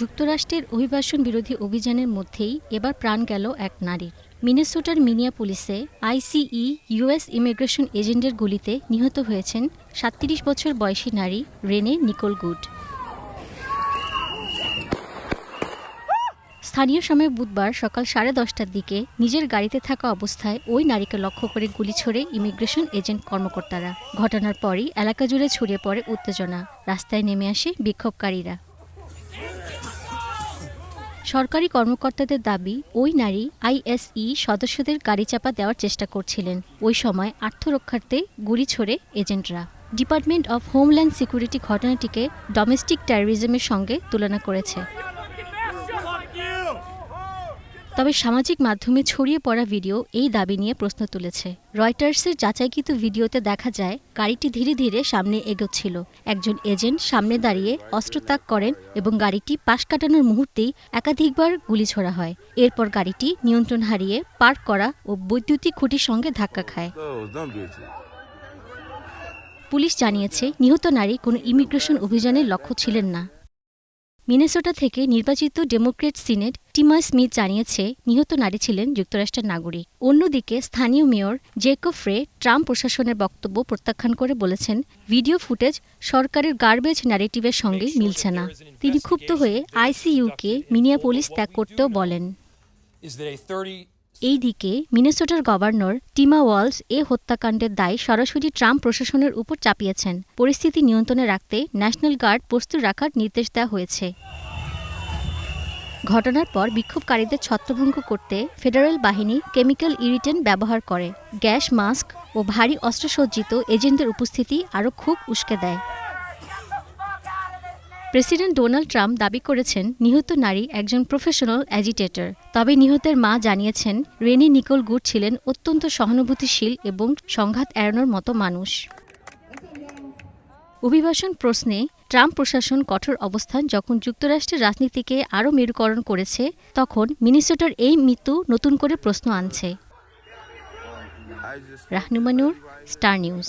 যুক্তরাষ্ট্রের অভিবাসন বিরোধী অভিযানের মধ্যেই এবার প্রাণ গেল এক নারীর। মিনেসোটার মিনিয়াপোলিসে আইসিই ইউএস ইমিগ্রেশন এজেন্টের গুলিতে নিহত হয়েছেন ৩৭ বছর বয়সী নারী রেনে নিকোল গুড। স্থানীয় সময় বুধবার সকাল 10:30টার দিকে নিজের গাড়িতে থাকা অবস্থায় ওই নারীকে লক্ষ্য করে গুলি ছোড়ে ইমিগ্রেশন এজেন্ট কর্মকর্তারা। ঘটনার পরই এলাকা জুড়ে ছড়িয়ে পড়ে উত্তেজনা। রাস্তায় নেমে আসে বিক্ষোভকারীরা। সরকারি কর্মকর্তাদের দাবি, ওই নারী আইএসই সদস্যদের গাড়ি চাপা দেওয়ার চেষ্টা করছিলেন। ওই সময় আত্মরক্ষার্থে গুলি ছোড়ে এজেন্টরা। ডিপার্টমেন্ট অব হোমল্যান্ড সিকিউরিটি ঘটনাটিকে ডোমেস্টিক টেররিজমের সঙ্গে তুলনা করেছে। তবে সামাজিক মাধ্যমে ছড়িয়ে পড়া ভিডিও এই দাবি নিয়ে প্রশ্ন তুলেছে। রয়টার্সের যাচাইকৃত ভিডিওতে দেখা যায় গাড়িটি ধীরে ধীরে সামনে এগোচ্ছিল। একজন এজেন্ট সামনে দাঁড়িয়ে অস্ত্রত্যাগ করেন এবং গাড়িটি পাশ কাটানোর মুহূর্তেই একাধিকবার গুলি ছোড়া হয়। এরপর গাড়িটি নিয়ন্ত্রণ হারিয়ে পার্ক করা ও বৈদ্যুতিক খুঁটির সঙ্গে ধাক্কা খায়। পুলিশ জানিয়েছে, নিহত নারী কোনো ইমিগ্রেশন অভিযানের লক্ষ্য ছিলেন না। মিনেসোটা থেকে নির্বাচিত ডেমোক্রেট সিনেট টিমা স্মিথ জানিয়েছে, নিহত নারী ছিলেন যুক্তরাষ্ট্রের নাগরিক। অন্যদিকে স্থানীয় মেয়র জেকব ফ্রে ট্রাম্প প্রশাসনের বক্তব্য প্রত্যাখ্যান করে বলেছেন, ভিডিও ফুটেজ সরকারের গার্বেজ ন্যারেটিভের সঙ্গে মিলছে না। তিনি ক্ষুব্ধ হয়ে আইসিইউকে মিনিয়াপোলিস ত্যাগ করতেও বলেন। এইদিকে মিনেসোটার গভর্নর টিমা ওয়ালস এ হত্যাকাণ্ডের দায় সরাসরি ট্রাম্প প্রশাসনের উপর চাপিয়েছেন। পরিস্থিতি নিয়ন্ত্রণে রাখতে ন্যাশনাল গার্ড প্রস্তুত রাখার নির্দেশ দেওয়া হয়েছে। ঘটনার পর বিক্ষোভকারীদের ছত্রভঙ্গ করতে ফেডারেল বাহিনী কেমিক্যাল ইরিটেন্ট ব্যবহার করে। গ্যাস মাস্ক ও ভারী অস্ত্রসজ্জিত এজেন্টদের উপস্থিতি আরও খুব উস্কে দেয়। প্রেসিডেন্ট ডোনাল্ড ট্রাম্প দাবি করেছেন, নিহত নারী একজন প্রফেশনাল অ্যাজিটেটর। তবে নিহতের মা জানিয়েছেন, রেনি নিকোল গুড ছিলেন অত্যন্ত সহানুভূতিশীল এবং সংঘাত এড়ানোর মতো মানুষ। অভিবাসন প্রশ্নে ট্রাম্প প্রশাসন কঠোর অবস্থান যখন যুক্তরাষ্ট্রের রাজনীতিকে আরও মেরুকরণ করেছে, তখন মিনেসোটার এই মৃত্যু নতুন করে প্রশ্ন আনছে। রাহনুমা নূর, স্টার নিউজ।